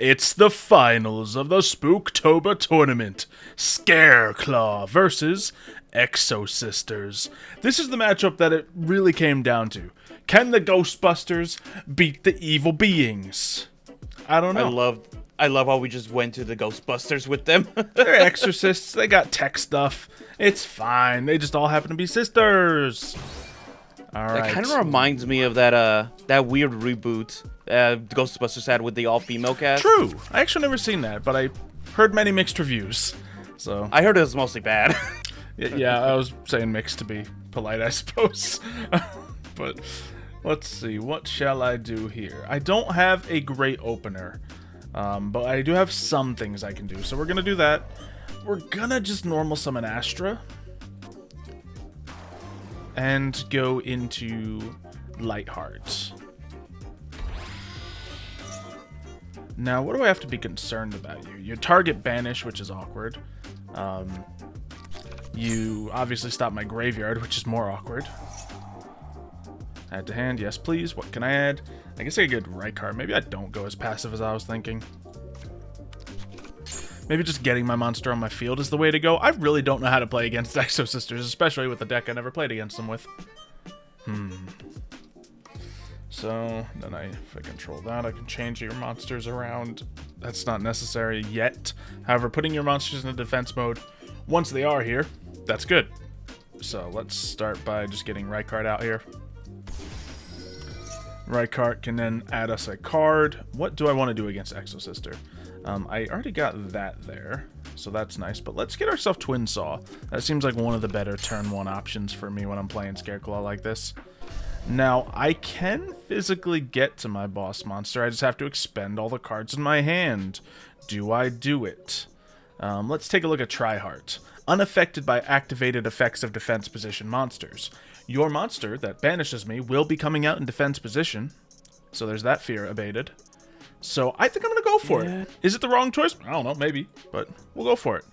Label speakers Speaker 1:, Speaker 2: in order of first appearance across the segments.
Speaker 1: It's the finals of the Spooktober tournament. Scareclaw versus Exosisters. This is the matchup that it really came down to. Can the Ghostbusters beat the evil beings? I don't know.
Speaker 2: I love how we just went to the Ghostbusters with them.
Speaker 1: They're exorcists. They got tech stuff. It's fine. They just all happen to be sisters. All right.
Speaker 2: That kind of reminds me of that weird reboot Ghostbusters had with the all-female cast.
Speaker 1: True. I actually never seen that, but I heard many mixed reviews. So
Speaker 2: I heard it was mostly bad.
Speaker 1: yeah, I was saying mixed to be polite, I suppose. But let's see. What shall I do here? I don't have a great opener, but I do have some things I can do. So we're gonna do that. We're gonna just normal summon Astra and go into Lightheart. Now, what do I have to be concerned about you? You target Banish, which is awkward. You obviously stop my Graveyard, which is more awkward. Add to hand, yes please. What can I add? I guess I could get right card. Maybe I don't go as passive as I was thinking. Maybe just getting my monster on my field is the way to go. I really don't know how to play against Exosisters, especially with the deck I never played against them with. So, then if I control that, I can change your monsters around. That's not necessary yet. However, putting your monsters in defense mode, once they are here, that's good. So, let's start by just getting right card out here. Right card can then add us a card. What do I want to do against Exosister? I already got that there, so that's nice. But let's get ourselves Twin Saw. That seems like one of the better turn 1 options for me when I'm playing Scareclaw like this. Now, I can physically get to my boss monster. I just have to expend all the cards in my hand. Do I do it? Let's take a look at Tryheart. Unaffected by activated effects of defense position monsters. Your monster that banishes me will be coming out in defense position. So there's that fear abated. So I think I'm going to go for it. Is it the wrong choice? I don't know, maybe. But we'll go for it.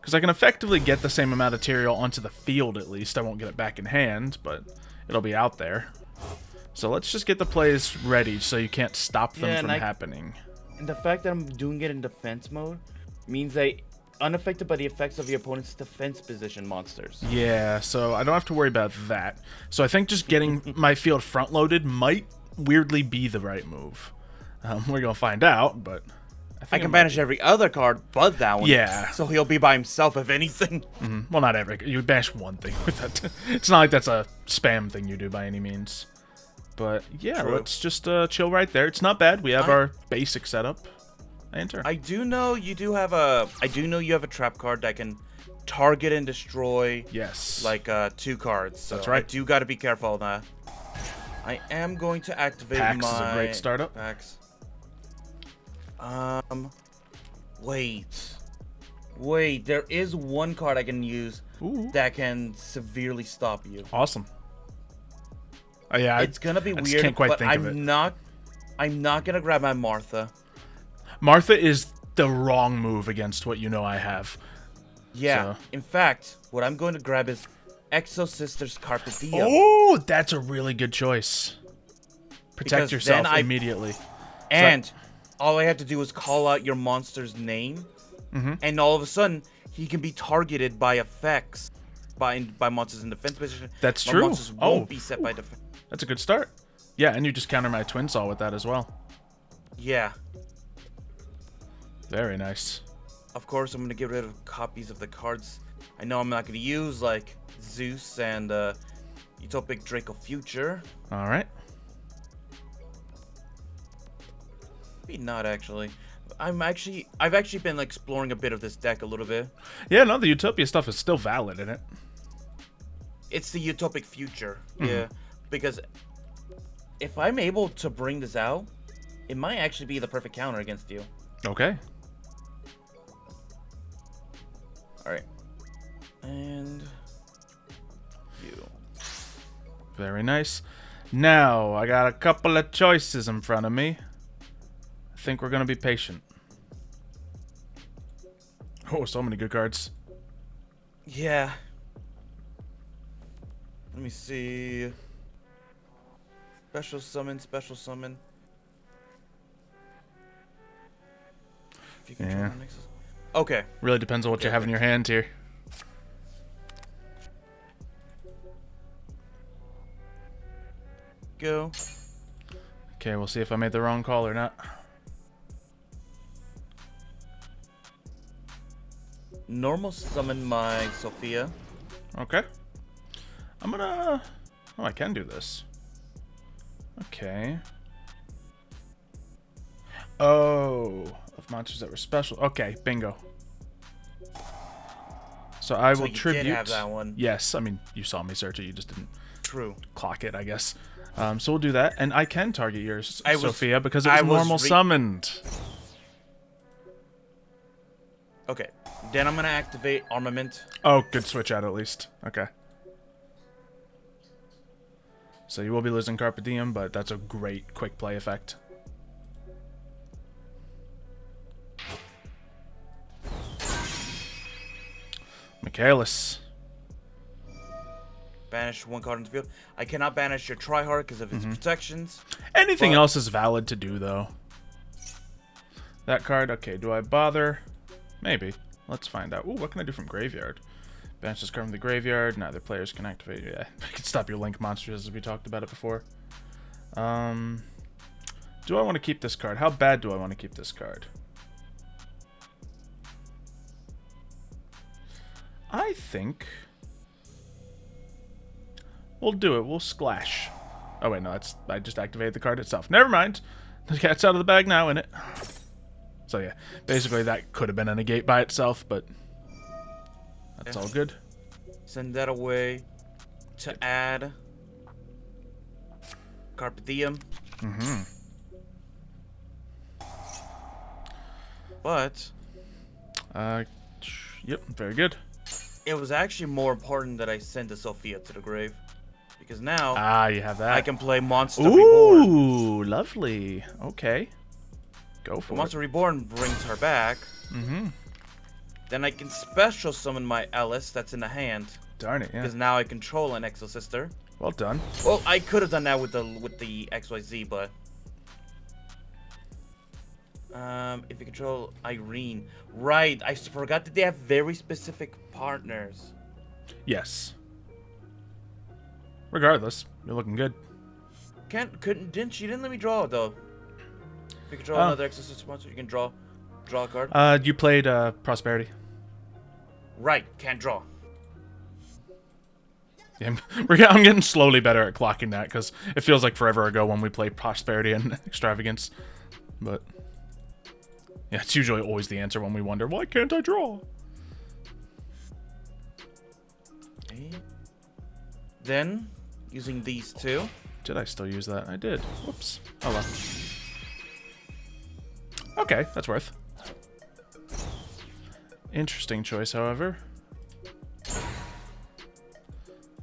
Speaker 1: Because I can effectively get the same amount of material onto the field at least. I won't get it back in hand, but it'll be out there. So let's just get the plays ready so you can't stop them from happening.
Speaker 2: And the fact that I'm doing it in defense mode means that unaffected by the effects of your opponent's defense position monsters.
Speaker 1: Yeah, so I don't have to worry about that. So I think just getting my field front-loaded might weirdly be the right move. We're going to find out, but
Speaker 2: I can banish every other card but that one.
Speaker 1: Yeah.
Speaker 2: So he'll be by himself, if anything.
Speaker 1: Well, not every. You banish one thing with that. It's not like that's a spam thing you do by any means. But yeah,
Speaker 2: True.
Speaker 1: Let's just chill right there. It's not bad. We have our basic setup. Enter.
Speaker 2: I do know you do have a. I do know you have a trap card that can target and destroy.
Speaker 1: Yes.
Speaker 2: Like 2 cards. So
Speaker 1: that's right.
Speaker 2: I do got to be careful of that. I am going to activate
Speaker 1: Pax
Speaker 2: my.
Speaker 1: is a great startup.
Speaker 2: Pax. Wait. There is one card I can use that can severely stop you.
Speaker 1: Awesome. Oh yeah.
Speaker 2: It's gonna be weird,
Speaker 1: can't quite
Speaker 2: but
Speaker 1: think of it.
Speaker 2: I'm not gonna grab my Martha.
Speaker 1: Martha is the wrong move against what you know I have.
Speaker 2: Yeah.
Speaker 1: So.
Speaker 2: In fact, what I'm going to grab is Exosisters Carpe Diem.
Speaker 1: Oh, that's a really good choice. Protect
Speaker 2: Because
Speaker 1: yourself
Speaker 2: then
Speaker 1: immediately.
Speaker 2: And all I had to do was call out your monster's name, and all of a sudden he can be targeted by effects by monsters in defense position.
Speaker 1: That's
Speaker 2: My
Speaker 1: true.
Speaker 2: Monsters won't be set by defense.
Speaker 1: That's a good start. Yeah, and you just counter my Twin Saw with that as well.
Speaker 2: Yeah.
Speaker 1: Very nice.
Speaker 2: Of course, I'm gonna get rid of copies of the cards I know I'm not gonna use, like Zeus and Utopic Draco Future.
Speaker 1: All right.
Speaker 2: Maybe not actually. I've actually been like, exploring a bit of this deck a little bit.
Speaker 1: Yeah, no, the Utopia stuff is still valid in it.
Speaker 2: It's the Utopic Future, yeah. Because if I'm able to bring this out, it might actually be the perfect counter against you.
Speaker 1: Okay.
Speaker 2: Alright. And you.
Speaker 1: Very nice. Now, I got a couple of choices in front of me. I think we're going to be patient. Oh, so many good cards.
Speaker 2: Yeah. Let me see. Special summon, special summon. If you control
Speaker 1: Yeah.
Speaker 2: an Exos. Okay.
Speaker 1: Really depends on what you have in your hand here.
Speaker 2: Go.
Speaker 1: Okay, we'll see if I made the wrong call or not.
Speaker 2: Normal summon my Sophia.
Speaker 1: Okay. I'm gonna... Oh, I can do this. Okay. Oh, of monsters that were special. Okay, bingo. So I will tribute.
Speaker 2: Did have that one.
Speaker 1: Yes, I mean you saw me search it. You just didn't
Speaker 2: True.
Speaker 1: clock it, I guess. So we'll do that, and I can target yours,
Speaker 2: I was-
Speaker 1: Sophia, because it was
Speaker 2: I was
Speaker 1: normal summoned.
Speaker 2: Okay. Then I'm gonna activate armament.
Speaker 1: Oh, good switch out at least. Okay. So you will be losing Carpe Diem, but that's a great quick play effect. Michaelis.
Speaker 2: Banish one card into the field. I cannot banish your Tryhard because of its protections.
Speaker 1: Anything
Speaker 2: But-
Speaker 1: else is valid to do, though. That card, okay, do I bother? Maybe. Let's find out. Ooh, what can I do from graveyard? Banish this card from the graveyard. Neither players can activate. Yeah, I can stop your link monsters, as we talked about it before. Do I want to keep this card? How bad do I want to keep this card? I think we'll do it. We'll splash. Oh wait, no, that's I just activated the card itself. Never mind. The cat's out of the bag now, innit? So yeah, basically that could have been a negate by itself, but that's all good.
Speaker 2: Send that away to add Carpe Diem. But
Speaker 1: Yep, very good.
Speaker 2: it was actually more important that I send the Sophia to the grave. Because now
Speaker 1: Ah, you have that.
Speaker 2: I can play Monster Reborn.
Speaker 1: Ooh, lovely. Okay. Go for
Speaker 2: Monster
Speaker 1: it.
Speaker 2: Reborn brings her back.
Speaker 1: Mm-hmm.
Speaker 2: Then I can special summon my Alice that's in the hand.
Speaker 1: Darn it, yeah.
Speaker 2: Because now I control an Exosister.
Speaker 1: Well done.
Speaker 2: Well, I could have done that with the XYZ, but if you control Irene, right? I forgot that they have very specific partners.
Speaker 1: Yes. Regardless, you're looking good.
Speaker 2: She didn't let me draw though. If you control another Exorcist monster, you can draw a card.
Speaker 1: You played Prosperity.
Speaker 2: Right, can't draw.
Speaker 1: Yeah, I'm getting slowly better at clocking that because it feels like forever ago when we played Prosperity and Extravagance. But yeah, it's usually always the answer when we wonder, why can't I draw?
Speaker 2: Okay. Then, using these two.
Speaker 1: Did I still use that? I did. Whoops. Oh well. Okay, that's worth. Interesting choice, however.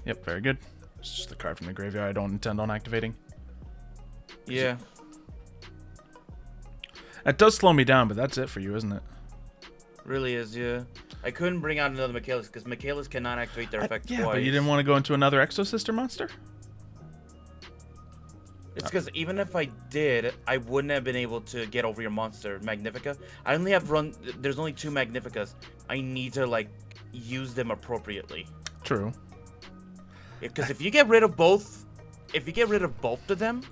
Speaker 1: Yep, very good. It's just the card from the graveyard I don't intend on activating.
Speaker 2: Yeah.
Speaker 1: That does slow me down, but that's it for you, isn't it?
Speaker 2: Really is, yeah. I couldn't bring out another Michaelis because Michaelis cannot activate their effect
Speaker 1: Yeah,
Speaker 2: twice.
Speaker 1: but you didn't want to go into another Exosister monster?
Speaker 2: It's because even if I did, I wouldn't have been able to get over your monster, Magnifica. I only have there's only 2 Magnificas. I need to, like, use them appropriately.
Speaker 1: True.
Speaker 2: Because if you get rid of both of them,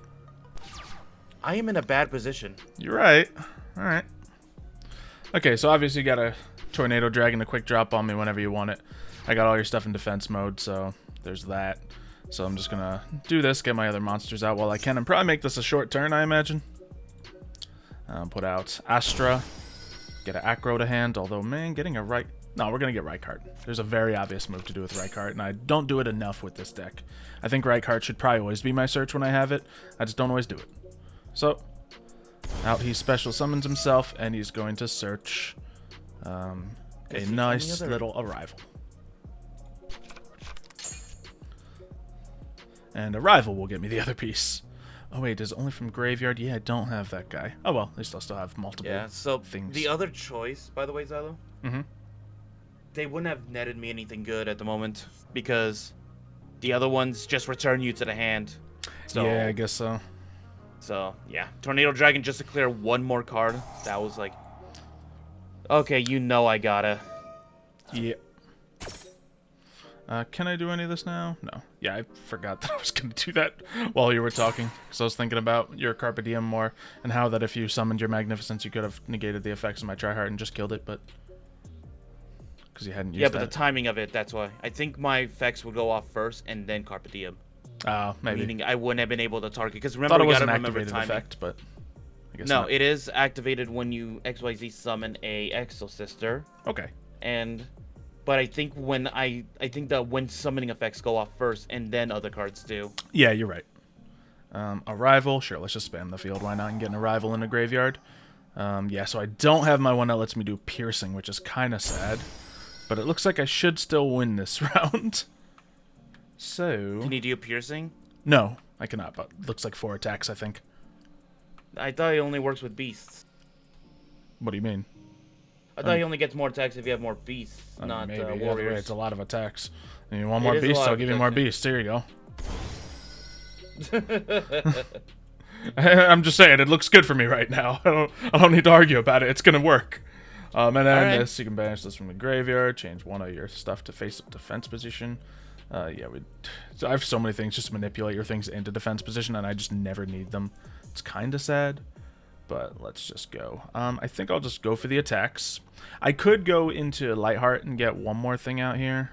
Speaker 2: I am in a bad position.
Speaker 1: You're right. Alright. Okay, so obviously you got a Tornado Dragon, a quick drop on me whenever you want it. I got all your stuff in defense mode, so there's that. So I'm just gonna do this, get my other monsters out while I can, and probably make this a short turn, I imagine. Put out Astra, get an Acro to hand, although, man, getting a right... No, we're gonna get Rykart. There's a very obvious move to do with Rykart, and I don't do it enough with this deck. I think Rykart should probably always be my search when I have it. I just don't always do it. So, out he special summons himself, and he's going to search a nice little arrival. And Arrival will get me the other piece. Oh wait, is it only from graveyard? Yeah, I don't have that guy. Oh well, at least I'll still have multiple things.
Speaker 2: The other choice, by the way, Xylo, they wouldn't have netted me anything good at the moment because the other ones just return you to the hand. So,
Speaker 1: yeah, I guess so.
Speaker 2: So, yeah. Tornado Dragon just to clear one more card. That was like... Okay, you know I gotta.
Speaker 1: Yeah. Can I do any of this now? No. Yeah, I forgot that I was going to do that while you were talking. Because I was thinking about your Carpe Diem more, and how that if you summoned your Magnificence, you could have negated the effects of my Tryhard and just killed it, but... Because you hadn't used
Speaker 2: Yeah, but
Speaker 1: that.
Speaker 2: the timing of it, that's why. I think my effects would go off first, and then Carpe Diem.
Speaker 1: Maybe.
Speaker 2: Meaning I wouldn't have been able to target. Because
Speaker 1: I
Speaker 2: remember,
Speaker 1: thought it
Speaker 2: we
Speaker 1: was
Speaker 2: gotta
Speaker 1: an
Speaker 2: remember
Speaker 1: activated
Speaker 2: timing.
Speaker 1: effect, but... I guess
Speaker 2: No,
Speaker 1: not.
Speaker 2: it is activated when you XYZ summon a Exosister.
Speaker 1: Okay.
Speaker 2: But I think I think that when summoning effects go off first, and then other cards do.
Speaker 1: Yeah, you're right. Arrival. Sure, let's just spam the field. Why not? And get an arrival in the graveyard. Yeah, so I don't have my one that lets me do piercing, which is kind of sad. But it looks like I should still win this round. So...
Speaker 2: Can you do piercing?
Speaker 1: No, I cannot, but it looks like 4 attacks, I think.
Speaker 2: I thought it only works with beasts.
Speaker 1: What do you mean?
Speaker 2: I thought he only gets more attacks if you have more beasts, not
Speaker 1: Maybe. Yeah,
Speaker 2: warriors.
Speaker 1: it's a lot of attacks. And you want
Speaker 2: It
Speaker 1: more
Speaker 2: is a
Speaker 1: beasts?
Speaker 2: lot
Speaker 1: I'll
Speaker 2: of
Speaker 1: give you more
Speaker 2: attacks, yeah.
Speaker 1: beasts. There you go. I'm just saying, it looks good for me right now. I don't need to argue about it. It's gonna work. And then
Speaker 2: Alright.
Speaker 1: this, you can banish this from the graveyard, change one of your stuff to face-up defense position. Yeah, so I have so many things just to manipulate your things into defense position, and I just never need them. It's kind of sad, but let's just go. I think I'll just go for the attacks. I could go into Lightheart and get one more thing out here.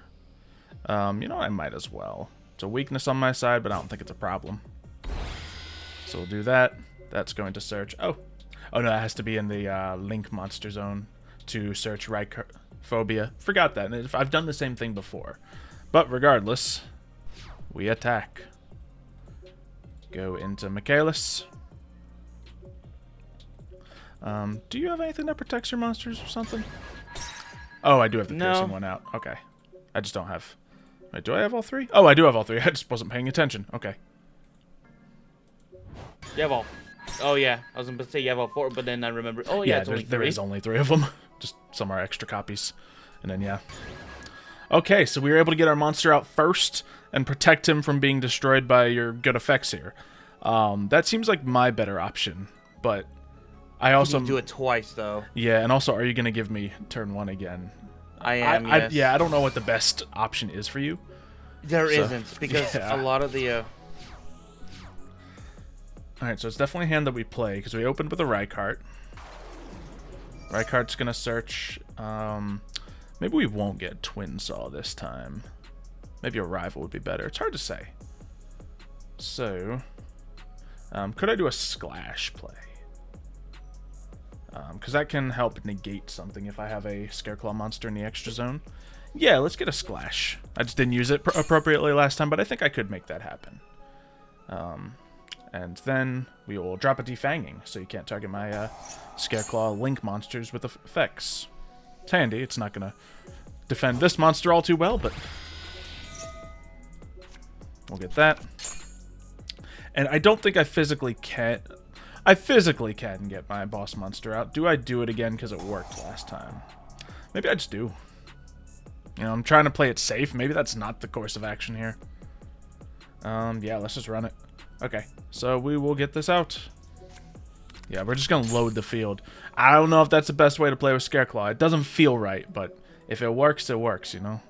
Speaker 1: You know, I might as well. It's a weakness on my side, but I don't think it's a problem. So we'll do that. That's going to search. Oh no, it has to be in the Link monster zone to search Phobia. Forgot that. And I've done the same thing before. But regardless, we attack. Go into Michaelis. Do you have anything that protects your monsters or something? Oh, I do have the piercing one out. Okay. I just don't have... Wait, do I have all 3? Oh, I do have all 3. I just wasn't paying attention. Okay.
Speaker 2: You have all... Oh, yeah. I was going to say you have all 4, but then I remember... Oh, yeah, it's only 3.
Speaker 1: There is only 3 of them. Just some are extra copies. And then, yeah. Okay, so we were able to get our monster out first and protect him from being destroyed by your good effects here. That seems like my better option, but I also...
Speaker 2: You do it twice, though.
Speaker 1: Yeah, and also, are you going to give me turn 1 again?
Speaker 2: I am, yes.
Speaker 1: Yeah, I don't know what the best option is for you.
Speaker 2: There isn't, because a lot of the...
Speaker 1: Alright, so it's definitely a hand that we play, because we opened with a Rykart. Rykart's going to search... maybe we won't get Twin Saw this time. Maybe a rival would be better. It's hard to say. So, could I do a Splash play? Because that can help negate something if I have a Scareclaw monster in the extra zone. Yeah, let's get a Splash. I just didn't use it appropriately last time, but I think I could make that happen. And then we will drop a Defanging, so you can't target my Scareclaw Link monsters with effects. It's handy. It's not going to defend this monster all too well, but we'll get that. And I don't think I physically can... I physically can get my boss monster out. Do I do it again because it worked last time? Maybe I just do. You know, I'm trying to play it safe. Maybe that's not the course of action here. Yeah, let's just run it. Okay, so we will get this out. Yeah, we're just going to load the field. I don't know if that's the best way to play with Scareclaw. It doesn't feel right, but if it works, you know?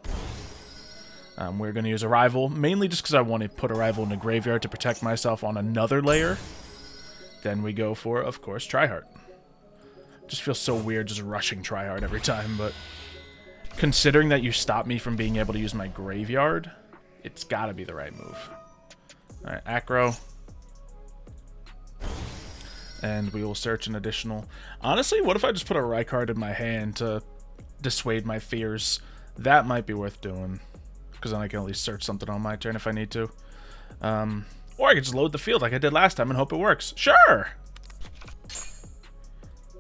Speaker 1: We're going to use a rival, mainly just because I want to put a rival in the graveyard to protect myself on another layer. Then we go for, of course, Tryhard. Just feels so weird just rushing Tryhard every time, but considering that you stop me from being able to use my graveyard, it's got to be the right move. Alright, Acro. And we will search an additional... Honestly, what if I just put a Rykard in my hand to dissuade my fears? That might be worth doing. Because then I can at least search something on my turn if I need to. Or I could just load the field like I did last time and hope it works. Sure!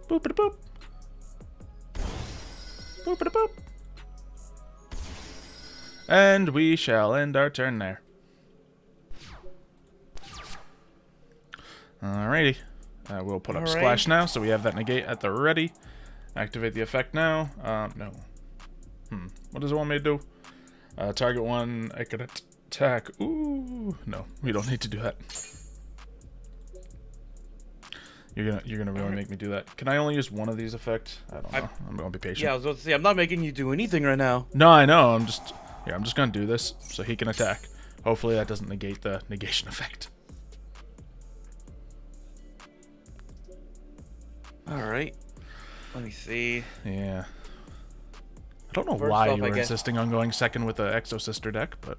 Speaker 1: Boop-a-da-boop. Boop-a-da-boop. And we shall end our turn there. Alrighty. We'll put up Splash now, so we have that negate at the ready. Activate the effect now. No. What does it want me to do? Target one, I could attack. Ooh, no, we don't need to do that. You're gonna really make me do that. Can I only use one of these effects? I don't know. I'm gonna be patient.
Speaker 2: Yeah, I was about to say, I'm not making you do anything right now.
Speaker 1: No, I know. I'm just gonna do this so he can attack. Hopefully that doesn't negate the negation effect.
Speaker 2: All right. Let me see.
Speaker 1: Yeah. I don't know
Speaker 2: First
Speaker 1: why
Speaker 2: off,
Speaker 1: you
Speaker 2: I
Speaker 1: were
Speaker 2: guess-
Speaker 1: insisting on going second with the Exosister deck, but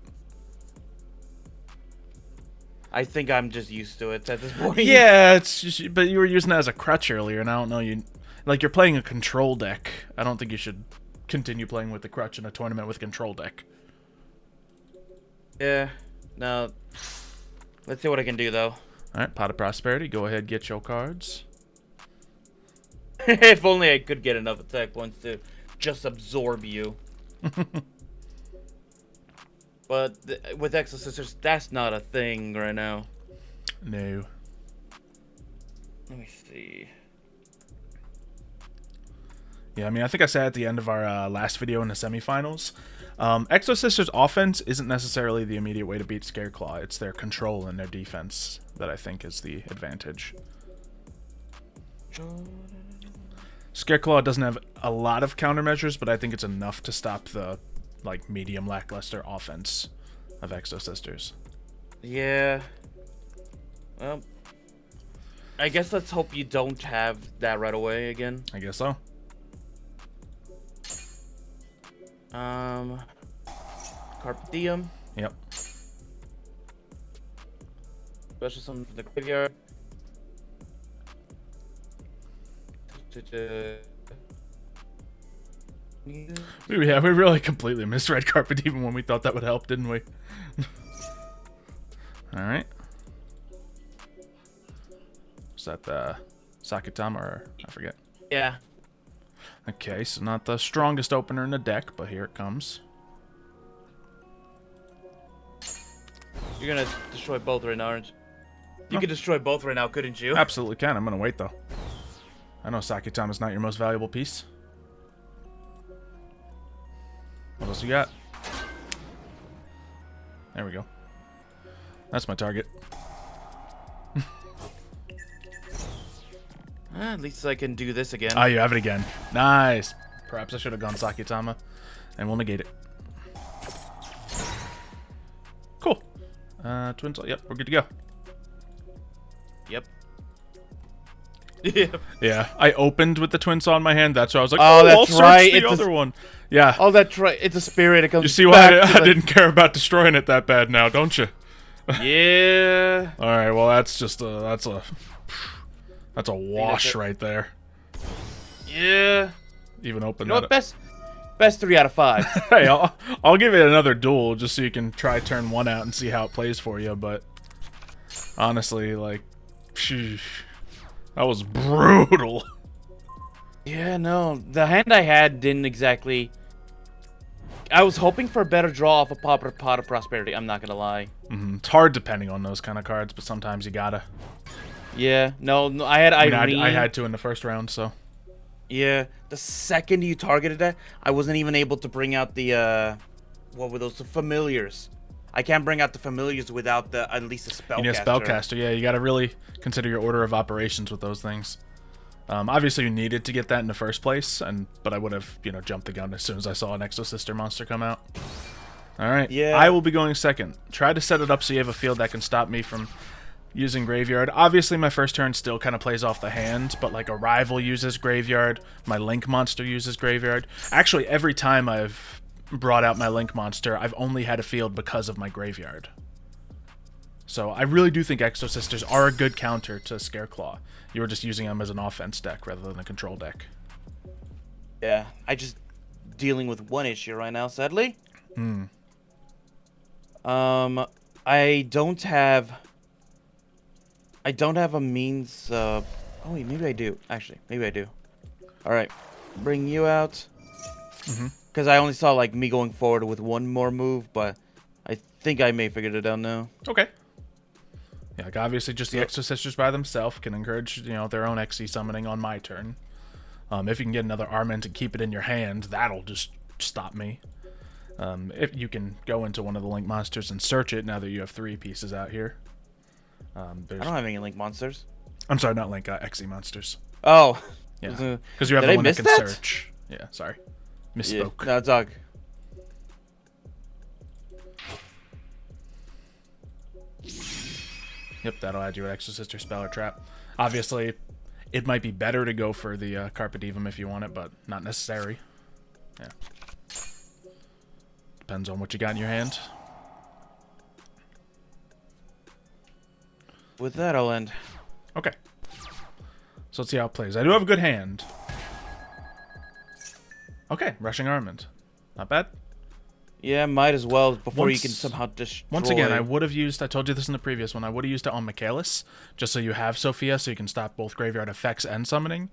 Speaker 2: I think I'm just used to it at this point.
Speaker 1: yeah, it's just, but you were using that as a crutch earlier, and I don't know you're playing a control deck. I don't think you should continue playing with the crutch in a tournament with control deck.
Speaker 2: Yeah. No. Let's see what I can do though.
Speaker 1: All right, Pot of Prosperity. Go ahead, get your cards.
Speaker 2: If only I could get enough attack points to just absorb you. But with Exosisters, that's not a thing right now.
Speaker 1: No.
Speaker 2: Let me see.
Speaker 1: Yeah, I mean, I think I said at the end of our last video in the semifinals, Exosisters' offense isn't necessarily the immediate way to beat Scareclaw. It's their control and their defense that I think is the advantage. Scareclaw doesn't have a lot of countermeasures, but I think it's enough to stop the medium lackluster offense of Exosisters.
Speaker 2: Yeah. Well, I guess let's hope you don't have that right away again.
Speaker 1: I guess so.
Speaker 2: Carpe Diem.
Speaker 1: Yep.
Speaker 2: Special summon from the graveyard.
Speaker 1: Yeah, we really completely misread Carpe Diem when we thought that would help, didn't we? Alright. Is that the Sakitama or I forget?
Speaker 2: Yeah.
Speaker 1: Okay, so not the strongest opener in the deck, but here it comes.
Speaker 2: You're gonna destroy both right now, aren't you? You could destroy both right now, couldn't you?
Speaker 1: Absolutely can. I'm gonna wait though. I know Sakitama's not your most valuable piece. What else you got? There we go. That's my target.
Speaker 2: At least I can do this again.
Speaker 1: Oh, you have it again. Nice. Perhaps I should have gone Sakitama, and we'll negate it. Cool. Twin Soul. Yep, we're good to go.
Speaker 2: Yep. Yep.
Speaker 1: Yeah, I opened with the Twin Saw in my hand. That's why I was like,
Speaker 2: Oh,
Speaker 1: oh,
Speaker 2: that's
Speaker 1: I'll search
Speaker 2: right.
Speaker 1: the
Speaker 2: It's
Speaker 1: other one. Yeah.
Speaker 2: Oh, that's right. It's a spirit. It comes.
Speaker 1: You see why
Speaker 2: back
Speaker 1: I didn't care about destroying it that bad now, don't you?
Speaker 2: Yeah.
Speaker 1: All right. Well, that's just that's a wash
Speaker 2: it.
Speaker 1: right there.
Speaker 2: Yeah.
Speaker 1: Even open
Speaker 2: You know
Speaker 1: that.
Speaker 2: what? Best 3 out of 5.
Speaker 1: Hey, I'll give it another duel just so you can try turn 1 out and see how it plays for you. But honestly, like, sheesh, that was brutal.
Speaker 2: Yeah, no. The hand I had didn't exactly. I was hoping for a better draw off a Pot of Prosperity. I'm not gonna lie.
Speaker 1: It's hard depending on those kind of cards, but sometimes you gotta.
Speaker 2: Yeah. No. I had Irene.
Speaker 1: I had to in the first round, so.
Speaker 2: Yeah. The second you targeted that, I wasn't even able to bring out the what were those? The familiars. I can't bring out the familiars without at least a spellcaster.
Speaker 1: You need a spellcaster, yeah. You gotta really consider your order of operations with those things. Obviously, you needed to get that in the first place, but I would have, jumped the gun as soon as I saw an Exosister monster come out. All right,
Speaker 2: Yeah.
Speaker 1: I will be going second. Try to set it up so you have a field that can stop me from using Graveyard. Obviously, my first turn still kind of plays off the hand, but like a rival uses Graveyard, my Link monster uses Graveyard. Actually, every time I've brought out my Link monster, I've only had a field because of my Graveyard. So I really do think Exosisters are a good counter to Scareclaw. You were just using them as an offense deck rather than a control deck.
Speaker 2: Yeah. I just dealing with one issue right now, sadly. I don't have a means of. Oh wait, maybe I do. Actually, maybe I do. All right, bring you out. Because I only saw like me going forward with one more move, but I think I may figure it out now.
Speaker 1: Okay. Yeah, like obviously just the Exosisters by themselves can encourage, their own XE summoning on my turn. If you can get another Arment and keep it in your hand, that'll just stop me. If you can go into one of the Link monsters and search it now that you have 3 pieces out here.
Speaker 2: I don't have any Link monsters.
Speaker 1: I'm sorry, not Link. Xe monsters.
Speaker 2: Oh.
Speaker 1: Yeah, because you have
Speaker 2: Did
Speaker 1: the
Speaker 2: I
Speaker 1: one
Speaker 2: miss
Speaker 1: that can
Speaker 2: that?
Speaker 1: search. Yeah, sorry.
Speaker 2: Yeah,
Speaker 1: Misspoke.
Speaker 2: no, it's all good.
Speaker 1: Yep, that'll add you an Exosister spell or trap. Obviously, it might be better to go for the Carpe Diem if you want it, but not necessary. Yeah. Depends on what you got in your hand.
Speaker 2: With that, I'll end.
Speaker 1: Okay. So let's see how it plays. I do have a good hand. Okay, Rushing Armament. Not bad.
Speaker 2: Yeah, might as well before you can somehow destroy.
Speaker 1: Once again, I would have used, I told you this in the previous one, I would have used it on Michaelis, just so you have Sophia, so you can stop both graveyard effects and summoning.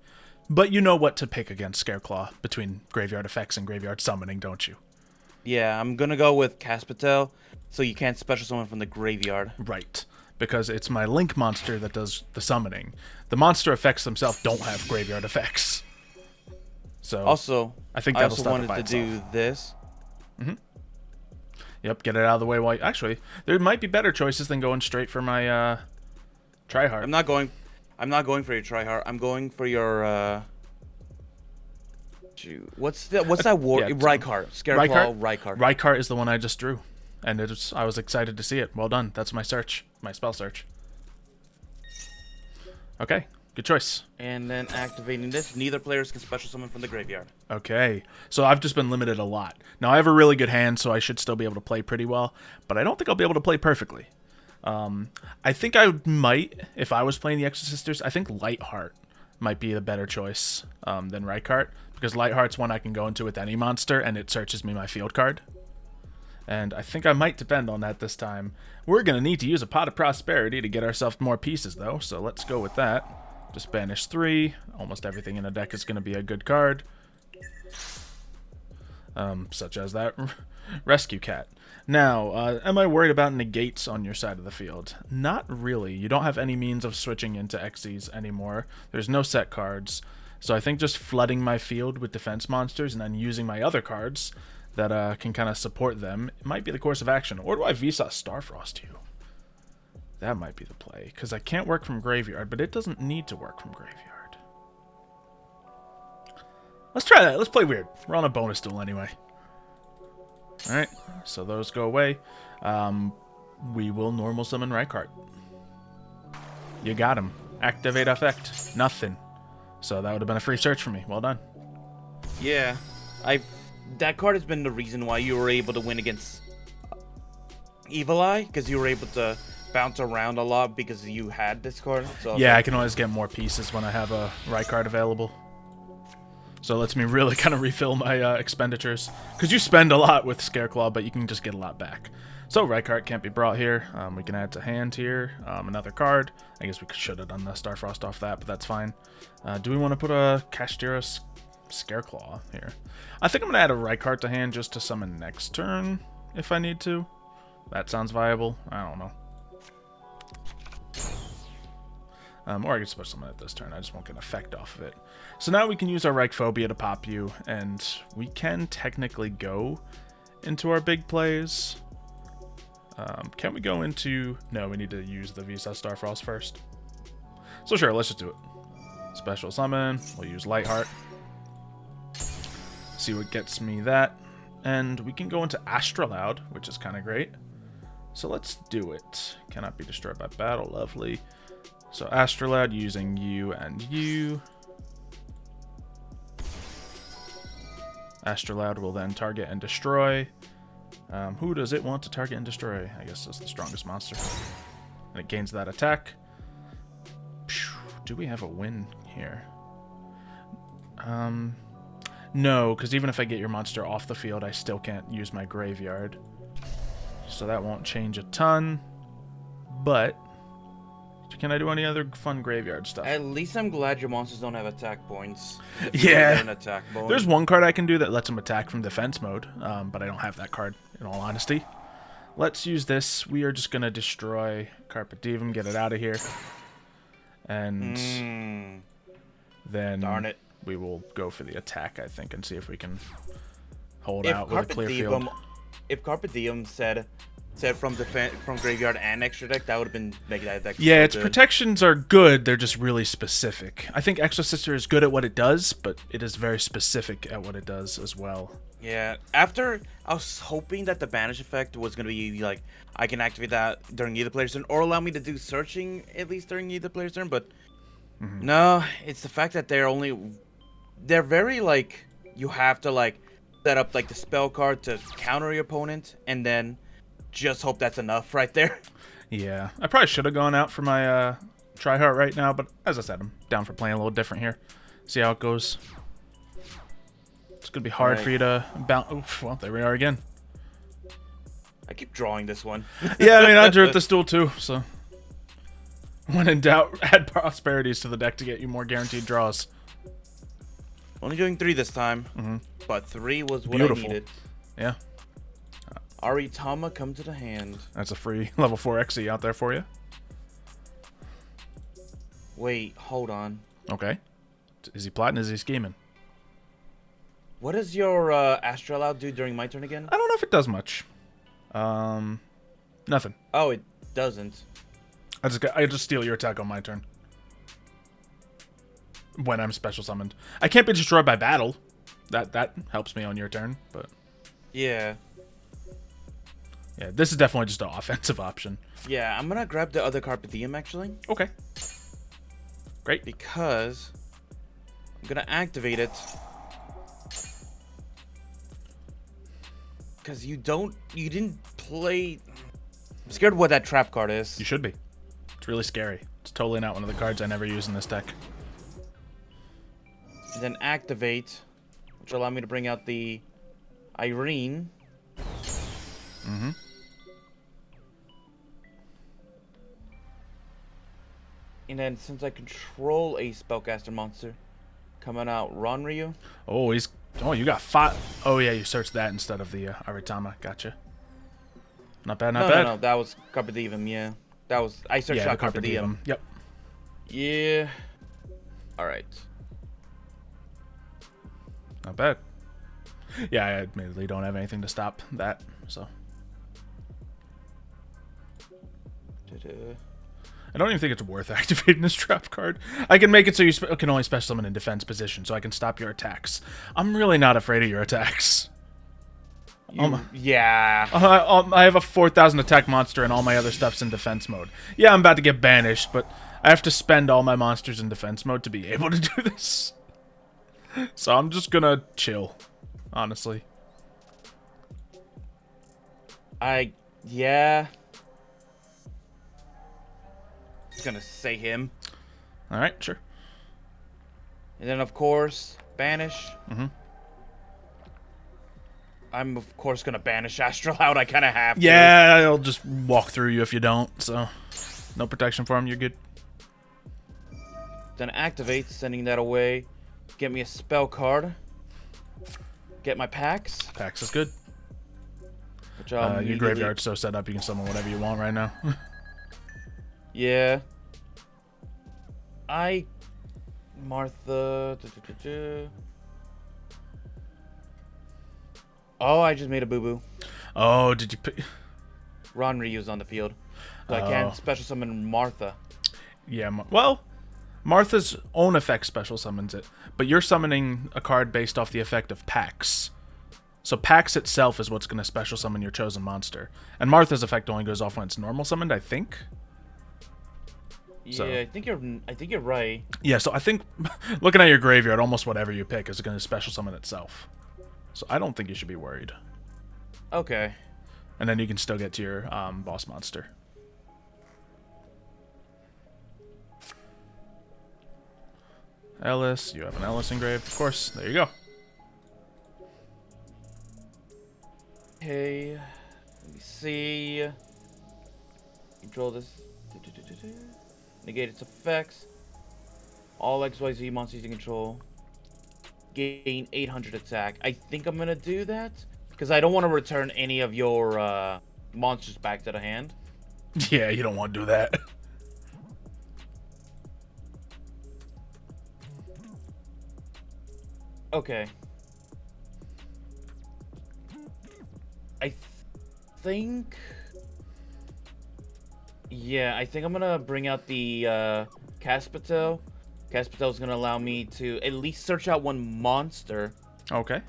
Speaker 1: But you know what to pick against Scareclaw between graveyard effects and graveyard summoning, don't you?
Speaker 2: Yeah, I'm gonna go with Caspitel, so you can't special summon from the graveyard.
Speaker 1: Right, because it's my Link monster that does the summoning. The monster effects themselves don't have graveyard effects. So
Speaker 2: Also,
Speaker 1: I think
Speaker 2: I
Speaker 1: that'll
Speaker 2: also
Speaker 1: stop it
Speaker 2: wanted
Speaker 1: by
Speaker 2: to
Speaker 1: itself.
Speaker 2: do this.
Speaker 1: Yep, get it out of the way while... Actually, there might be better choices than going straight for my Tryhard.
Speaker 2: I'm not going for your Tryhard. I'm going for your what's that war?
Speaker 1: Yeah,
Speaker 2: Rykart. Scareclaw Rykart.
Speaker 1: Rykart is the one I just drew. And I was excited to see it. Well done. That's my search. My spell search. Okay. Good choice.
Speaker 2: And then activating this, neither players can special summon from the graveyard.
Speaker 1: Okay. So I've just been limited a lot. Now, I have a really good hand, so I should still be able to play pretty well. But I don't think I'll be able to play perfectly. I think I might, if I was playing the Exosisters, I think Lightheart might be the better choice than Rykart. Because Lightheart's one I can go into with any monster, and it searches me my field card. And I think I might depend on that this time. We're going to need to use a Pot of Prosperity to get ourselves more pieces, though. So let's go with that. Just banish 3. Almost everything in a deck is going to be a good card. Such as that Rescue Cat. Now, am I worried about negates on your side of the field? Not really. You don't have any means of switching into Xy's anymore. There's no set cards. So I think just flooding my field with defense monsters and then using my other cards that can kind of support them, it might be the course of action. Or do I Vsauce Starfrost you? That might be the play, because I can't work from graveyard, but it doesn't need to work from graveyard. Let's try that. Let's play weird. We're on a bonus duel anyway. Alright, so those go away. We will normal summon Rykart. You got him. Activate effect. Nothing. So that would have been a free search for me. Well done.
Speaker 2: Yeah, that card has been the reason why you were able to win against Evil Eye, because you were able to bounce around a lot because you had this card. So
Speaker 1: yeah, I can always get more pieces when I have a Rykart available. So it lets me really kind of refill my expenditures. Because you spend a lot with Scareclaw, but you can just get a lot back. So Rykart can't be brought here. We can add to hand here. Another card. I guess we should have done the Starfrost off that, but that's fine. Do we want to put a Kashtira Scareclaw here? I think I'm going to add a Rykart to hand just to summon next turn, if I need to. That sounds viable. I don't know. Or I could special summon it this turn. I just won't get an effect off of it. So now we can use our Ryphobia to pop you, and we can technically go into our big plays. Can we go into... No, we need to use the Vsauce Starfrost first. So sure, let's just do it. Special summon. We'll use Lightheart. See what gets me that. And we can go into Astrolaud, which is kind of great. So let's do it. Cannot be destroyed by battle. Lovely. So Astrolaud using you and you. Astrolaud will then target and destroy. Who does it want to target and destroy? I guess it's the strongest monster. And it gains that attack. Do we have a win here? No, because even if I get your monster off the field, I still can't use my graveyard. So that won't change a ton. But can I do any other fun graveyard stuff?
Speaker 2: At least I'm glad your monsters don't have attack points.
Speaker 1: Yeah.
Speaker 2: An attack bonus.
Speaker 1: There's one card I can do that lets them attack from defense mode, but I don't have that card, in all honesty. Let's use this. We are just going to destroy Carpe Diem, get it out of here. And then
Speaker 2: darn it.
Speaker 1: We will go for the attack, I think, and see if we can hold out with a clear field.
Speaker 2: If Carpe Diem said, set from graveyard and extra deck, that would have been making that deck.
Speaker 1: Yeah,
Speaker 2: so
Speaker 1: its
Speaker 2: good.
Speaker 1: protections are good. They're just really specific. I think Exosister is good at what it does, but it is very specific at what it does as well.
Speaker 2: Yeah, after I was hoping that the banish effect was gonna be like I can activate that during either player's turn, or allow me to do searching at least during either player's turn, but no, it's the fact that they're very like you have to like set up like the spell card to counter your opponent, and then just hope that's enough right there.
Speaker 1: Yeah, I probably should have gone out for my tryhard right now, but as I said, I'm down for playing a little different here. See how it goes. It's gonna be hard for you to bounce. Oof, well, there we are again.
Speaker 2: I keep drawing this one.
Speaker 1: Yeah, I mean, I drew at this duel too, so. When in doubt, add prosperities to the deck to get you more guaranteed draws.
Speaker 2: Only doing 3 this time, but 3 was what
Speaker 1: Beautiful.
Speaker 2: I needed.
Speaker 1: Yeah,
Speaker 2: Aritama, come to the hand.
Speaker 1: that's a free level 4 Xe out there for you.
Speaker 2: Wait, hold on.
Speaker 1: Okay. Is he plotting? Is he scheming?
Speaker 2: What does your Astral out do during my turn again?
Speaker 1: I don't know if it does much. Nothing.
Speaker 2: Oh, it doesn't.
Speaker 1: I just steal your attack on my turn. When I'm special summoned. I can't be destroyed by battle. That helps me on your turn, but
Speaker 2: Yeah.
Speaker 1: yeah, this is definitely just an offensive option.
Speaker 2: Yeah, I'm gonna grab the other Carpe Diem actually.
Speaker 1: Okay. Great.
Speaker 2: Because I'm gonna activate it. Because you didn't play. I'm scared what that trap card is.
Speaker 1: You should be. It's really scary. It's totally not one of the cards I never use in this deck.
Speaker 2: And then activate, which will allow me to bring out the Irene. And then since I control a spellcaster monster, coming out Ronryu.
Speaker 1: Oh, you got 5. Oh yeah, you searched that instead of the Aritama. Gotcha. Not bad, not bad.
Speaker 2: No, that was Carpe Diem, yeah. I searched
Speaker 1: Yeah,
Speaker 2: out
Speaker 1: the
Speaker 2: Carpe Diem.
Speaker 1: Yep.
Speaker 2: Yeah. Alright.
Speaker 1: Not bad. Yeah, I admittedly don't have anything to stop that, so. I don't even think it's worth activating this trap card. I can make it so you can only special summon in defense position, so I can stop your attacks. I'm really not afraid of your attacks.
Speaker 2: Yeah.
Speaker 1: I have a 4,000 attack monster and all my other stuff's in defense mode. Yeah, I'm about to get banished, but I have to spend all my monsters in defense mode to be able to do this. So I'm just gonna chill, honestly.
Speaker 2: Yeah. Just gonna say him.
Speaker 1: Alright, sure.
Speaker 2: And then, of course, banish. I'm, of course, gonna banish Astral out. I kind of have to.
Speaker 1: Yeah, I'll just walk through you if you don't, so. No protection for him, you're good.
Speaker 2: Then activate, sending that away. Get me a spell card. Get my packs.
Speaker 1: Pax is good.
Speaker 2: Which
Speaker 1: Your graveyard's so set up you can summon whatever you want right now.
Speaker 2: Yeah. Martha. Oh, I just made a boo-boo.
Speaker 1: Oh, did you pick...
Speaker 2: Ronryu's on the field. So I can't special summon Martha.
Speaker 1: Yeah, well, Martha's own effect special summons it, but you're summoning a card based off the effect of Pax. So Pax itself is what's going to special summon your chosen monster. And Martha's effect only goes off when it's normal summoned, I think.
Speaker 2: Yeah,
Speaker 1: So.
Speaker 2: I think you're right.
Speaker 1: Yeah, so I think looking at your graveyard, almost whatever you pick is going to special summon itself. So I don't think you should be worried.
Speaker 2: Okay.
Speaker 1: And then you can still get to your boss monster. Ellis, you have an Ellis engraved, of course. There you go.
Speaker 2: Okay. Let me see. Control this. Negate its effects. All XYZ monsters you control gain 800 attack. I think I'm gonna do that because I don't want to return any of your monsters back to the hand.
Speaker 1: Yeah, you don't want to do that.
Speaker 2: Okay. I think Yeah, I think I'm gonna bring out the Caspatel. Caspatel's gonna allow me to at least search out one monster.
Speaker 1: Okay.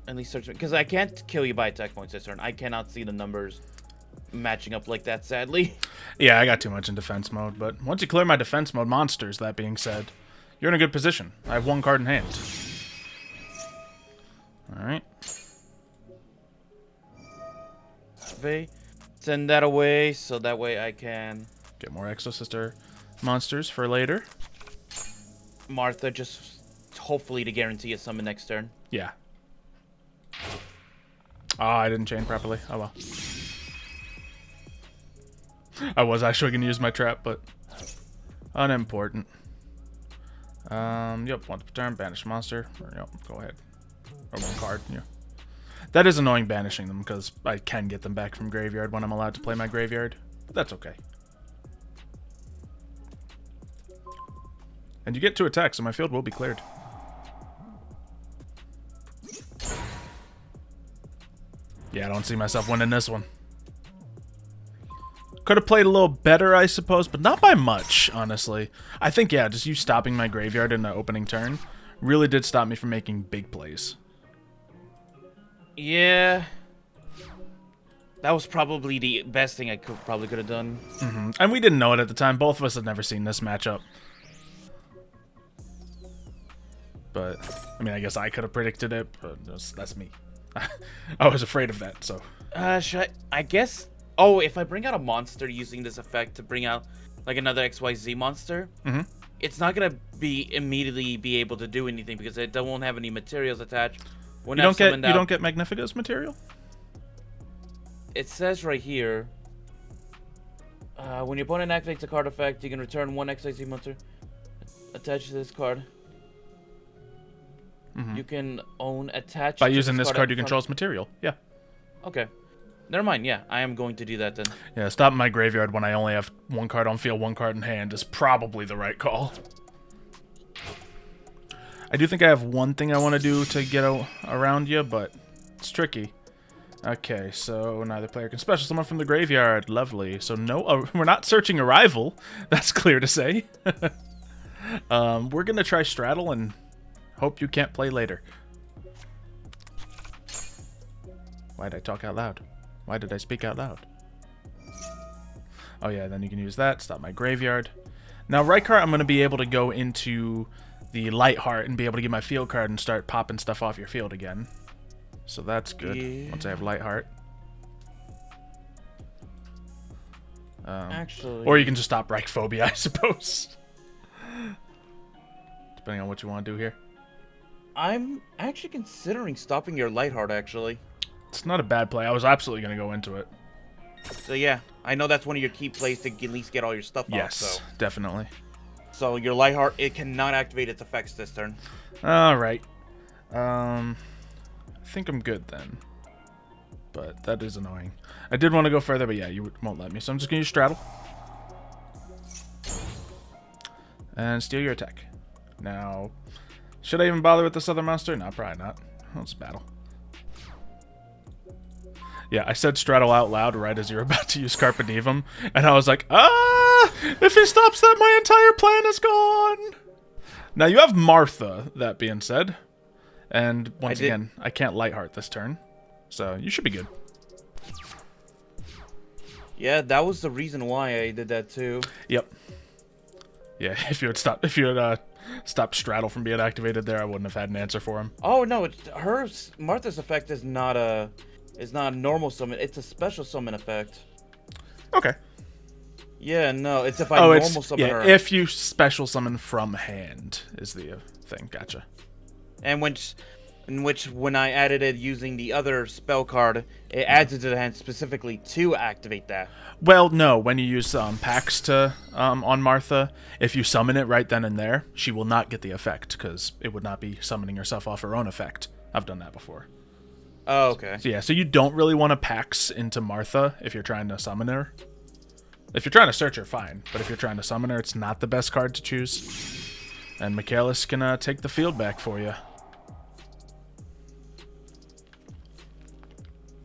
Speaker 2: At least search, because I can't kill you by attack points this turn. I cannot see the numbers matching up like that, sadly.
Speaker 1: Yeah, I got too much in defense mode, but once you clear my defense mode monsters, that being said, you're in a good position. I have 1 card in hand. Alright.
Speaker 2: Send that away, so that way I can...
Speaker 1: Get more Exosister monsters for later.
Speaker 2: Martha, just hopefully to guarantee a summon next turn.
Speaker 1: Yeah. Ah, I didn't chain properly. Oh well. I was actually going to use my trap, but unimportant. Yep, once per turn, banish monster. Or, yep, go ahead. Or 1 card, yeah. That is annoying banishing them, because I can get them back from graveyard when I'm allowed to play my graveyard. But that's okay. And you get 2 attacks, so my field will be cleared. Yeah, I don't see myself winning this one. Could have played a little better, I suppose, but not by much, honestly. I think, yeah, just you stopping my graveyard in the opening turn really did stop me from making big plays.
Speaker 2: Yeah. That was probably the best thing I could have done.
Speaker 1: And we didn't know it at the time. Both of us had never seen this matchup. But, I mean, I guess I could have predicted it, but that's me. I was afraid of that, so.
Speaker 2: I guess... Oh, if I bring out a monster using this effect to bring out, like, another XYZ monster, it's not going to immediately be able to do anything because it won't have any materials attached.
Speaker 1: You don't get Magnifico's material?
Speaker 2: It says right here, when your opponent activates a card effect, you can return 1 XYZ monster attached to this card. You can own attached
Speaker 1: by using this card you control's material. Yeah.
Speaker 2: Okay. Never mind. Yeah, I am going to do that then.
Speaker 1: Yeah, stopping my graveyard when I only have 1 card on field, 1 card in hand is probably the right call. I do think I have one thing I want to do to get around you, but it's tricky. Okay, so neither player can special summon from the graveyard. Lovely. So no, we're not searching a rival. That's clear to say. We're going to try Straddle and hope you can't play later. Why did I talk out loud? Why did I speak out loud? Oh yeah, then you can use that. Stop my graveyard. Now, right card, I'm going to be able to go into the Light Heart and be able to get my field card and start popping stuff off your field again. So that's good. Yeah. Once I have Light Heart.
Speaker 2: Actually...
Speaker 1: Or you can just stop Reichphobia, I suppose. Depending on what you want to do here.
Speaker 2: I'm actually considering stopping your Light Heart, actually.
Speaker 1: It's not a bad play. I was absolutely going to go into it.
Speaker 2: So yeah, I know that's one of your key plays to at least get all your stuff off.
Speaker 1: Yes, definitely.
Speaker 2: So your Light Heart, it cannot activate its effects this turn.
Speaker 1: All right. I think I'm good then. But that is annoying. I did want to go further, but yeah, you won't let me. So I'm just going to use Straddle. And steal your attack. Now, should I even bother with this other monster? No, probably not. Let's battle. Yeah, I said Straddle out loud right as you were about to use Carpe Diem, and I was like, if he stops that, my entire plan is gone! Now, you have Martha, that being said. And, once again, I can't Light Heart this turn. So, you should be good.
Speaker 2: Yeah, that was the reason why I did that, too.
Speaker 1: Yep. Yeah, if you had stopped Straddle from being activated there, I wouldn't have had an answer for him.
Speaker 2: Oh, no, Martha's effect is not a normal summon. It's a special summon effect.
Speaker 1: Okay.
Speaker 2: Yeah, no, it's if I normal summon her.
Speaker 1: Yeah, if you special summon from hand is the thing. Gotcha.
Speaker 2: And when I added it using the other spell card, it adds it to the hand specifically to activate that.
Speaker 1: Well, no, when you use packs to on Martha, if you summon it right then and there, she will not get the effect because it would not be summoning herself off her own effect. I've done that before.
Speaker 2: Oh, okay.
Speaker 1: So yeah, so you don't really want to Pax into Martha if you're trying to summon her. If you're trying to search her, fine. But if you're trying to summon her, it's not the best card to choose. And Michaelis can take the field back for you.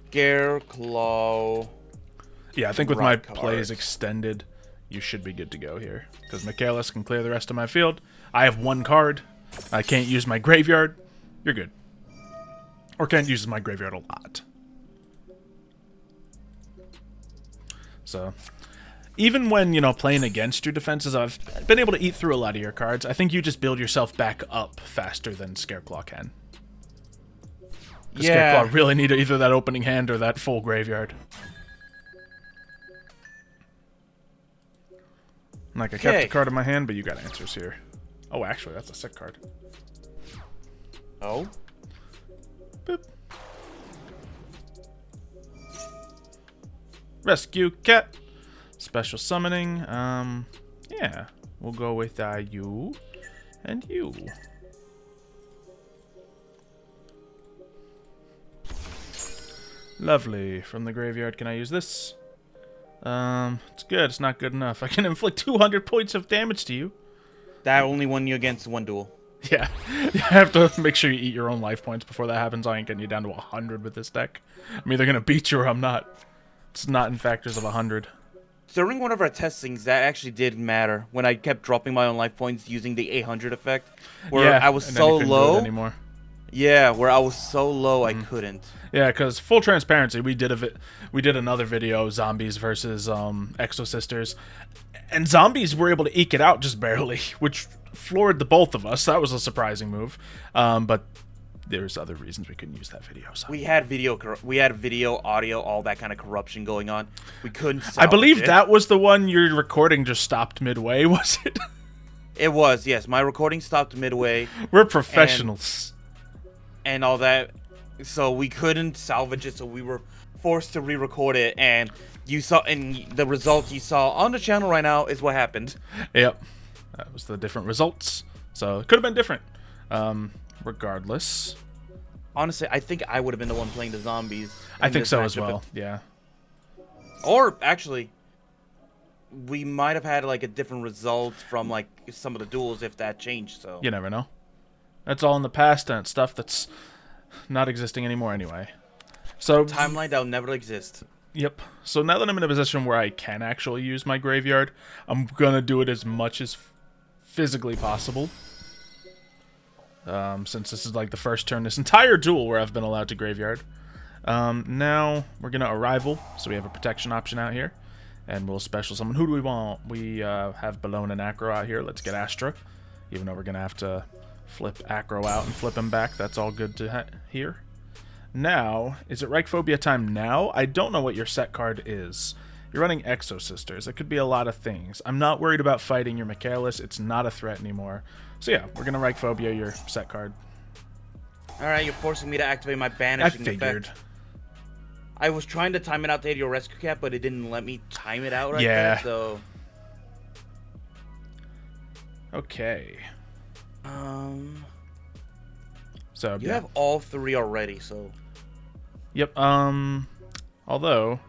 Speaker 2: Scareclaw.
Speaker 1: Yeah, I think with my
Speaker 2: Rock
Speaker 1: plays
Speaker 2: cards.
Speaker 1: extended, you should be good to go here. Because Michaelis can clear the rest of my field. I have 1 card. I can't use my graveyard. You're good. Or can't use my graveyard a lot. So, even when, you know, playing against your defenses, I've been able to eat through a lot of your cards. I think you just build yourself back up faster than Scareclaw can.
Speaker 2: Yeah.
Speaker 1: Scareclaw really need either that opening hand or that full graveyard. Like, I kept a card in my hand, but you got answers here. Oh, actually, that's a sick card.
Speaker 2: Oh?
Speaker 1: Boop. Rescue cat. Special summoning. Yeah. We'll go with you and you. Lovely. From the graveyard, can I use this? It's good. It's not good enough. I can inflict 200 points of damage to you.
Speaker 2: That only won you against 1 duel.
Speaker 1: Yeah. You have to make sure you eat your own life points before that happens. I ain't getting you down to 100 with this deck. I'm either going to beat you or I'm not. It's not in factors of 100.
Speaker 2: During one of our testings, that actually did matter. When I kept dropping my own life points using the 800 effect. Where
Speaker 1: yeah,
Speaker 2: I was
Speaker 1: and
Speaker 2: so
Speaker 1: then you couldn't do it
Speaker 2: low.
Speaker 1: anymore.
Speaker 2: Yeah, where I was so low I couldn't.
Speaker 1: Yeah, because full transparency, we did another video, zombies versus Exosisters, and zombies were able to eke it out just barely, which floored the both of us. That was a surprising move, but there's other reasons we couldn't use that video. So.
Speaker 2: We had video, audio, all that kind of corruption going on. We couldn't.
Speaker 1: I believe
Speaker 2: it.
Speaker 1: that was the one your recording just stopped midway. Was it?
Speaker 2: It was, yes. My recording stopped midway.
Speaker 1: We're professionals.
Speaker 2: And all that, so we couldn't salvage it, so we were forced to re-record it, and you saw, and the results you saw on the channel right now is what happened.
Speaker 1: Yep, that was the different results, so it could have been different. Regardless,
Speaker 2: honestly, I think I would have been the one playing the zombies.
Speaker 1: I think so as well. Yeah,
Speaker 2: or actually, we might have had like a different result from like some of the duels if that changed. So
Speaker 1: you never know. That's all in the past, and it's stuff that's not existing anymore anyway. So
Speaker 2: timeline that'll never exist.
Speaker 1: Yep. So now that I'm in a position where I can actually use my graveyard, I'm gonna do it as much as physically possible. Since this is like the first turn this entire duel where I've been allowed to graveyard. Now we're gonna arrival, so we have a protection option out here, and we'll special summon. Who do we want? We have Balone and Acro out here. Let's get Astra, even though we're gonna have to flip Acro out and flip him back. That's all good to hear. Now, is it Reichphobia time now? I don't know what your set card is. You're running Exosisters. It could be a lot of things. I'm not worried about fighting your Michaelis. It's not a threat anymore. So yeah, we're going to Reichphobia your set card.
Speaker 2: Alright, you're forcing me to activate my banishing
Speaker 1: I figured.
Speaker 2: effect. I was trying to time it out to hit your rescue cap, but it didn't let me time it out right
Speaker 1: Yeah.
Speaker 2: there, so...
Speaker 1: Okay. So
Speaker 2: you
Speaker 1: yeah.
Speaker 2: have all 3 already, so...
Speaker 1: Yep, although,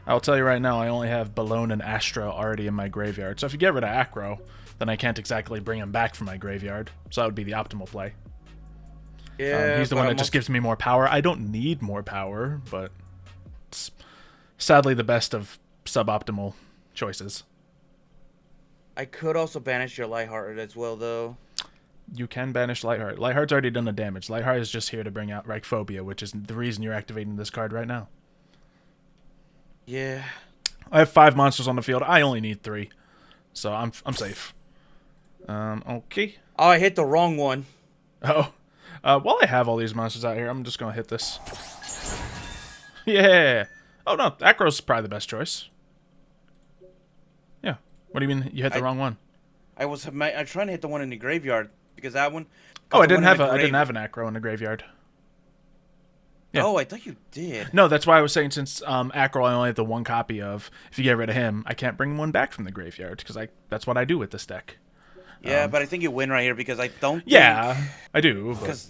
Speaker 1: I'll tell you right now, I only have Balone and Astra already in my graveyard. So if you get rid of Acro, then I can't exactly bring him back from my graveyard. So that would be the optimal play.
Speaker 2: Yeah,
Speaker 1: he's the one that just gives me more power. I don't need more power, but it's sadly the best of suboptimal choices.
Speaker 2: I could also banish your Lighthearted as well, though.
Speaker 1: You can banish Lightheart. Lightheart's already done the damage. Lightheart is just here to bring out Reichphobia, which is the reason you're activating this card right now.
Speaker 2: Yeah.
Speaker 1: I have 5 monsters on the field. I only need 3. So I'm safe. Okay.
Speaker 2: Oh, I hit the wrong one.
Speaker 1: Oh. While I have all these monsters out here, I'm just going to hit this. Yeah. Oh, no. Acro's probably the best choice. Yeah. What do you mean you hit the wrong one?
Speaker 2: I was trying to hit the one in the graveyard because that one.
Speaker 1: Oh, I didn't have an Acro in the graveyard. Yeah.
Speaker 2: Oh, I thought you did.
Speaker 1: No, that's why I was saying since Acro I only have the 1 copy of. If you get rid of him, I can't bring one back from the graveyard because that's what I do with this deck.
Speaker 2: Yeah, but I think you win right here because I don't.
Speaker 1: Yeah, I do. But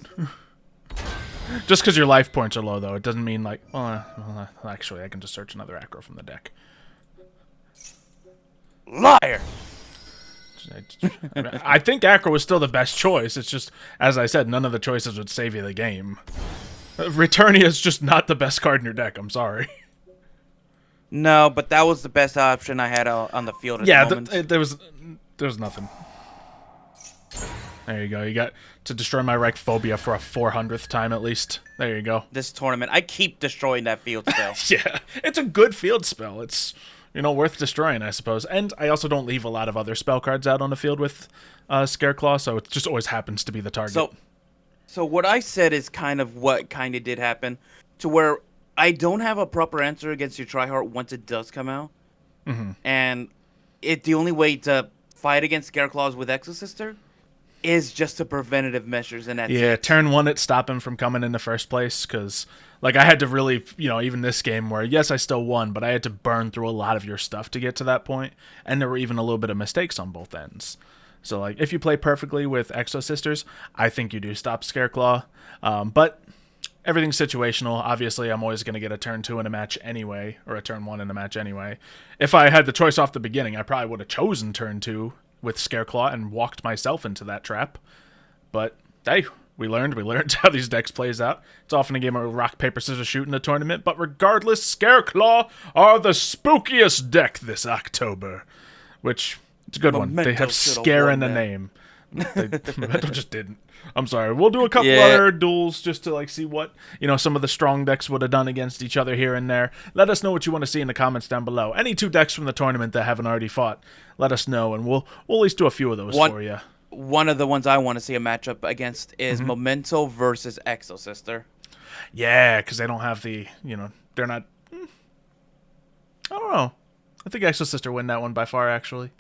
Speaker 1: just because your life points are low, though, it doesn't mean like. Well, actually, I can just search another Acro from the deck.
Speaker 2: Liar.
Speaker 1: I think Acro was still the best choice. It's just, as I said, none of the choices would save you the game. Returnia is just not the best card in your deck. I'm sorry.
Speaker 2: No, but that was the best option I had on the field at the moment.
Speaker 1: There was nothing. There you go. You got to destroy my Reichphobia for a 400th time at least. There you go.
Speaker 2: This tournament, I keep destroying that field spell.
Speaker 1: Yeah, it's a good field spell. It's, worth destroying, I suppose. And I also don't leave a lot of other spell cards out on the field with Scareclaw, so it just always happens to be the target.
Speaker 2: So what I said is kind of what kind of did happen, to where I don't have a proper answer against your Tryhard once it does come out.
Speaker 1: Mm-hmm.
Speaker 2: And the only way to fight against Scareclaws with Exosister is just the preventative measures, and that's it.
Speaker 1: Turn 1 it stop him from coming in the first place, because I had to really, even this game where, yes, I still won, but I had to burn through a lot of your stuff to get to that point, and there were even a little bit of mistakes on both ends. So, if you play perfectly with Exosisters, I think you do stop Scareclaw, but everything's situational. Obviously, I'm always going to get a turn 2 in a match anyway, or a turn 1 in a match anyway. If I had the choice off the beginning, I probably would have chosen turn 2 with Scareclaw and walked myself into that trap. But, hey, we learned how these decks plays out. It's often a game of rock, paper, scissors shoot in a tournament, but regardless, Scareclaw are the spookiest deck this October. Which, it's a good one. They have scare in the name. Memento just didn't. I'm sorry. We'll do a couple other duels just to see what some of the strong decks would have done against each other here and there. Let us know what you want to see in the comments down below. Any 2 decks from the tournament that haven't already fought, let us know, and we'll at least do a few of those for you.
Speaker 2: One of the ones I want to see a matchup against is Memento versus Exosister.
Speaker 1: Yeah, because they don't have the they're not. I don't know. I think Exosister win that one by far, actually.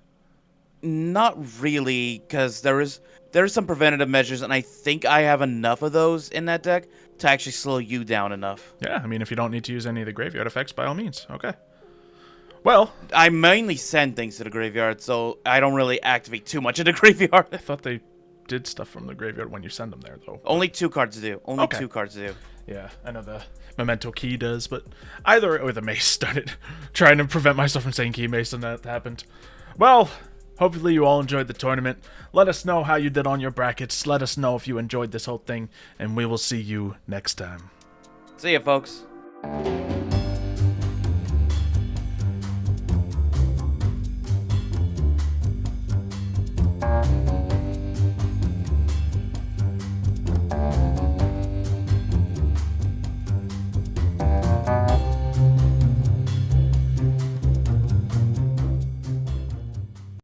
Speaker 2: Not really, because there is some preventative measures, and I think I have enough of those in that deck to actually slow you down enough.
Speaker 1: Yeah, I mean, if you don't need to use any of the graveyard effects, by all means. Okay. Well,
Speaker 2: I mainly send things to the graveyard, so I don't really activate too much in the graveyard.
Speaker 1: I thought they did stuff from the graveyard when you send them there, though.
Speaker 2: Only 2 cards do. Only 2 cards do.
Speaker 1: Yeah, I know the Memento Key does, but either or the Mace started trying to prevent myself from saying Key Mace, and that happened. Well, hopefully you all enjoyed the tournament. Let us know how you did on your brackets. Let us know if you enjoyed this whole thing, and we will see you next time.
Speaker 2: See ya, folks.